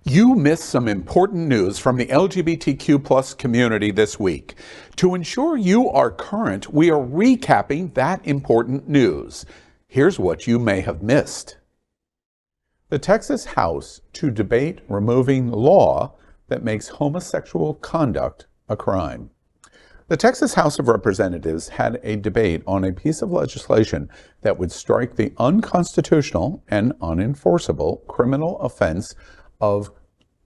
You missed some important news from the LGBTQ plus community this week. To ensure you are current, we are recapping that important news. Here's what you may have missed. The Texas House to debate removing law that makes homosexual conduct a crime. The Texas House of Representatives had a debate on a piece of legislation that would strike the unconstitutional and unenforceable criminal offense of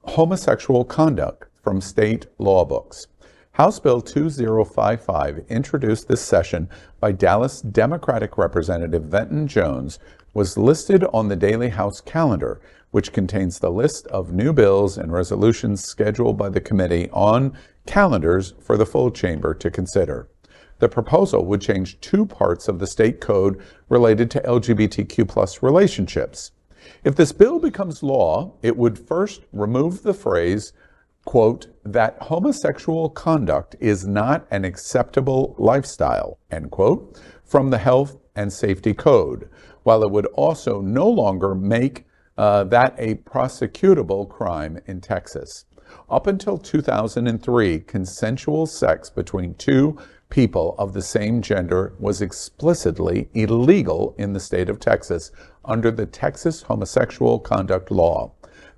homosexual conduct from state law books. House Bill 2055, introduced this session by Dallas Democratic Representative Venton Jones, was listed on the daily House calendar, which contains the list of new bills and resolutions scheduled by the committee on calendars for the full chamber to consider. The proposal would change two parts of the state code related to LGBTQ plus relationships. If this bill becomes law, it would first remove the phrase, quote, that homosexual conduct is not an acceptable lifestyle, end quote, from the Health and Safety Code, while it would also no longer make that a prosecutable crime in Texas. Up until 2003, consensual sex between two people of the same gender was explicitly illegal in the state of Texas under the Texas homosexual conduct law.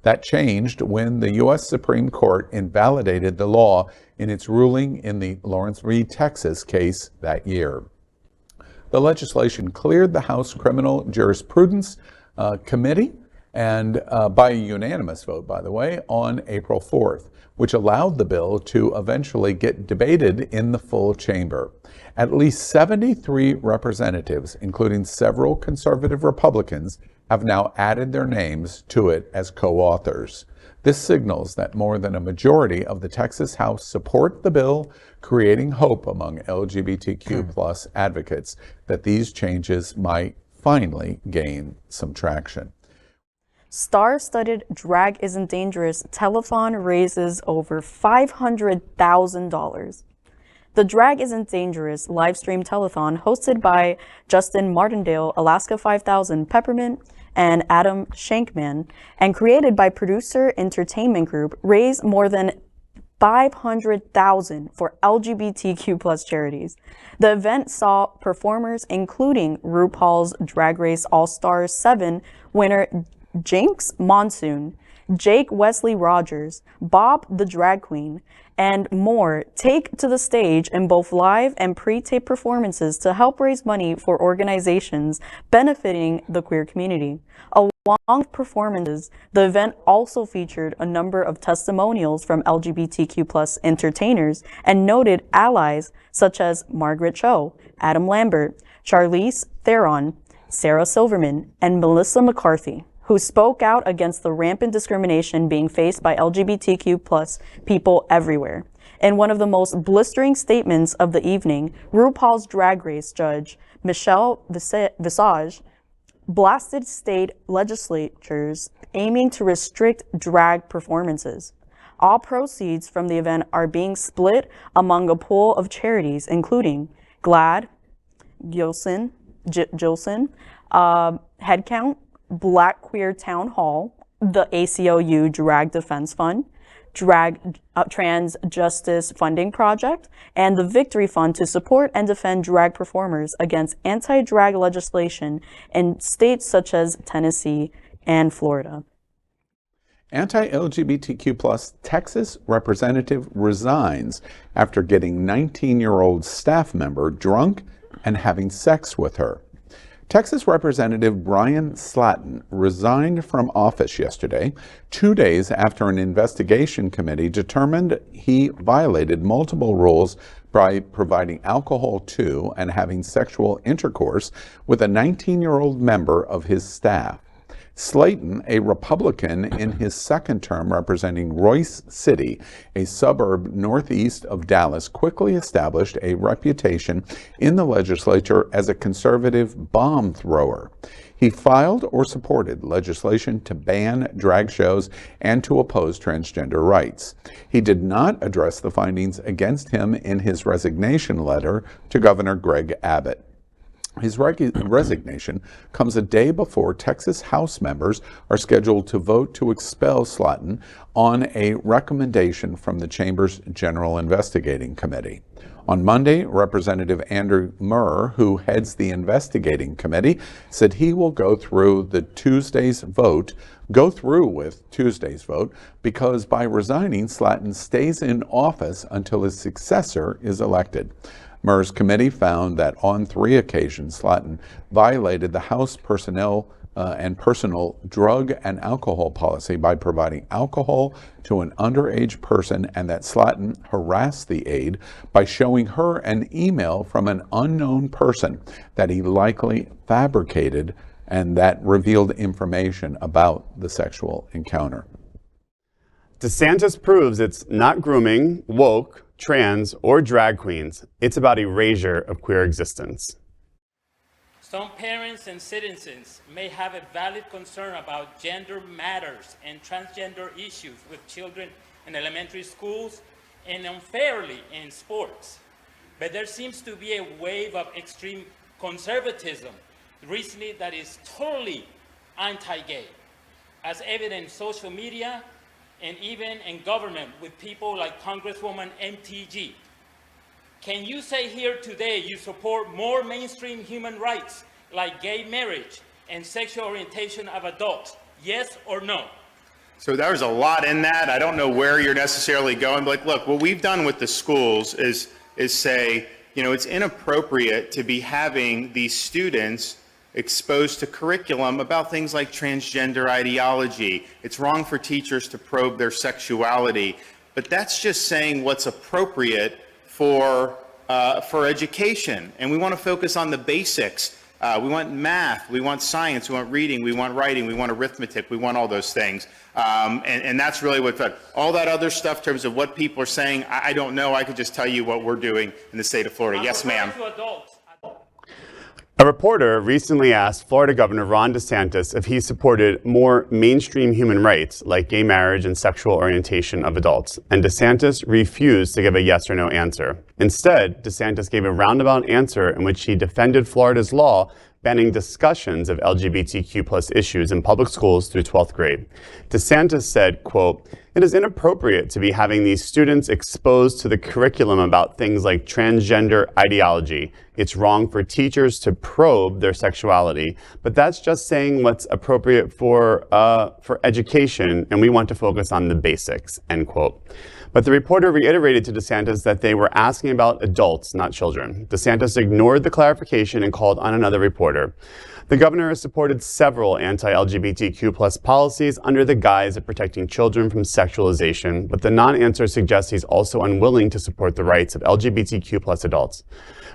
That changed when the U.S. Supreme Court invalidated the law in its ruling in the Lawrence v. Texas case that year. The legislation cleared the House Criminal Jurisprudence Committee, and by a unanimous vote, by the way, on April 4th, which allowed the bill to eventually get debated in the full chamber. At least 73 representatives, including several conservative Republicans, have now added their names to it as co-authors. This signals that more than a majority of the Texas House support the bill, creating hope among LGBTQ plus advocates that these changes might finally gain some traction. Star-studded Drag Isn't Dangerous telethon raises over $500,000. The Drag Isn't Dangerous live stream telethon, hosted by Justin Martindale, Alaska 5000, Peppermint, and Adam Shankman, and created by Producer Entertainment Group, raised more than $500,000 for LGBTQ plus charities. The event saw performers including RuPaul's Drag Race All-Stars 7 winner Jinx Monsoon, Jake Wesley Rogers, Bob the Drag Queen, and more take to the stage in both live and pre-tape performances to help raise money for organizations benefiting the queer community. Along with performances, the event also featured a number of testimonials from LGBTQ plus entertainers and noted allies such as Margaret Cho, Adam Lambert, Charlize Theron, Sarah Silverman, and Melissa McCarthy, who spoke out against the rampant discrimination being faced by LGBTQ plus people everywhere. In one of the most blistering statements of the evening, RuPaul's Drag Race judge, Michelle Visage, blasted state legislatures aiming to restrict drag performances. All proceeds from the event are being split among a pool of charities, including GLAAD, Gilson, Headcount, Black Queer Town Hall, the ACLU Drag Defense Fund, Trans Justice Funding Project, and the Victory Fund to support and defend drag performers against anti-drag legislation in states such as Tennessee and Florida. Anti-LGBTQ plus Texas representative resigns after getting 19-year-old staff member drunk and having sex with her. Texas Representative Bryan Slaton resigned from office yesterday, 2 days after an investigation committee determined he violated multiple rules by providing alcohol to and having sexual intercourse with a 19-year-old member of his staff. Slaton, a Republican in his second term representing Royse City, a suburb northeast of Dallas, quickly established a reputation in the legislature as a conservative bomb thrower. He filed or supported legislation to ban drag shows and to oppose transgender rights. He did not address the findings against him in his resignation letter to Governor Greg Abbott. His resignation comes a day before Texas House members are scheduled to vote to expel Slaton on a recommendation from the Chamber's General Investigating Committee. On Monday, Representative Andrew Murr, who heads the investigating committee, said he will go through with Tuesday's vote because by resigning, Slaton stays in office until his successor is elected. Murr's committee found that on 3 occasions, Slaton violated the House personnel and personal drug and alcohol policy by providing alcohol to an underage person, and that Slaton harassed the aide by showing her an email from an unknown person that he likely fabricated and that revealed information about the sexual encounter. Desantis proves it's not grooming, woke, trans, or drag queens. It's about erasure of queer existence. Some parents and citizens may have a valid concern about gender matters and transgender issues with children in elementary schools and unfairly in sports. But there seems to be a wave of extreme conservatism recently that is totally anti-gay, as evident in social media and even in government with people like Congresswoman MTG. Can you say here today you support more mainstream human rights like gay marriage and sexual orientation of adults? Yes or no? So there's a lot in that. I don't know where you're necessarily going, but look, what we've done with the schools is say, you know, it's inappropriate to be having these students exposed to curriculum about things like transgender ideology. It's wrong for teachers to probe their sexuality, but that's just saying what's appropriate for education. And we want to focus on the basics. We want math, we want science, we want reading, we want writing, we want arithmetic, we want all those things. And that's really what, all that other stuff in terms of what people are saying, I don't know. I could just tell you what we're doing in the state of Florida. Yes, ma'am. A reporter recently asked Florida Governor Ron DeSantis if he supported more mainstream human rights like gay marriage and sexual orientation of adults, and DeSantis refused to give a yes or no answer. Instead, DeSantis gave a roundabout answer in which he defended Florida's law banning discussions of LGBTQ+ issues in public schools through 12th grade. DeSantis said, quote, "It is inappropriate to be having these students exposed to the curriculum about things like transgender ideology. It's wrong for teachers to probe their sexuality, but that's just saying what's appropriate for education, and we want to focus on the basics," end quote. But the reporter reiterated to DeSantis that they were asking about adults, not children. DeSantis ignored the clarification and called on another reporter. The governor has supported several anti-LGBTQ+ policies under the guise of protecting children from sexualization, but the non-answer suggests he's also unwilling to support the rights of LGBTQ+ adults.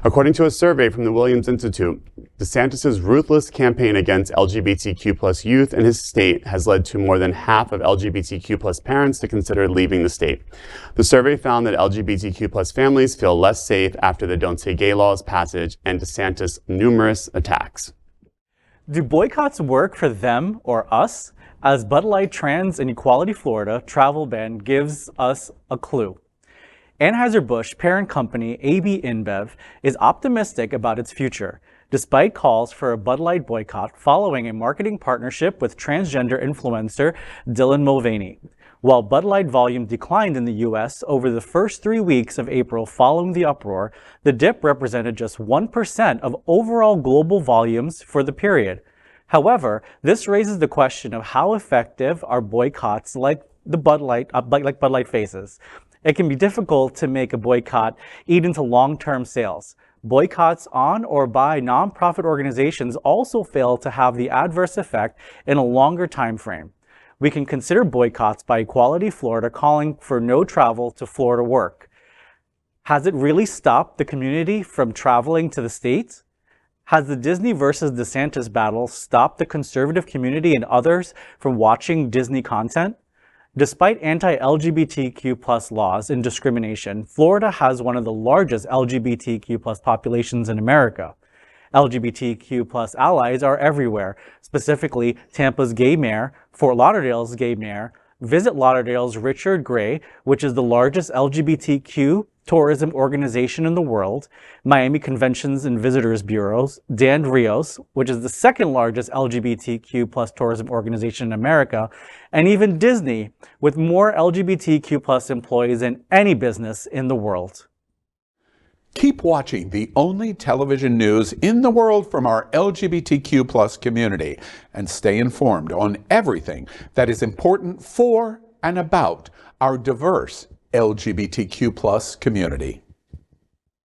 According to a survey from the Williams Institute, DeSantis' ruthless campaign against LGBTQ+ youth in his state has led to more than half of LGBTQ+ parents to consider leaving the state. The survey found that LGBTQ+ families feel less safe after the Don't Say Gay law's passage and DeSantis' numerous attacks. Do boycotts work for them or us? As Budlight Trans and Equality Florida travel ban gives us a clue. Anheuser-Busch parent company AB InBev is optimistic about its future, despite calls for a Bud Light boycott following a marketing partnership with transgender influencer Dylan Mulvaney. While Bud Light volume declined in the U.S. over the first 3 weeks of April following the uproar, the dip represented just 1% of overall global volumes for the period. However, this raises the question of how effective are boycotts like the Bud Light faces. It can be difficult to make a boycott eat into long-term sales. Boycotts on or by nonprofit organizations also fail to have the adverse effect in a longer time frame. We can consider boycotts by Equality Florida calling for no travel to Florida work. Has it really stopped the community from traveling to the States? Has the Disney versus DeSantis battle stopped the conservative community and others from watching Disney content? Despite anti-LGBTQ+ laws and discrimination, Florida has one of the largest LGBTQ+ populations in America. LGBTQ+ allies are everywhere, specifically Tampa's gay mayor, Fort Lauderdale's gay mayor, Visit Lauderdale's Richard Gray, which is the largest LGBTQ tourism organization in the world, Miami Conventions and Visitors Bureaus, Dan Rios, which is the second largest LGBTQ plus tourism organization in America, and even Disney, with more LGBTQ plus employees than any business in the world. Keep watching the only television news in the world from our LGBTQ plus community and stay informed on everything that is important for and about our diverse LGBTQ plus community.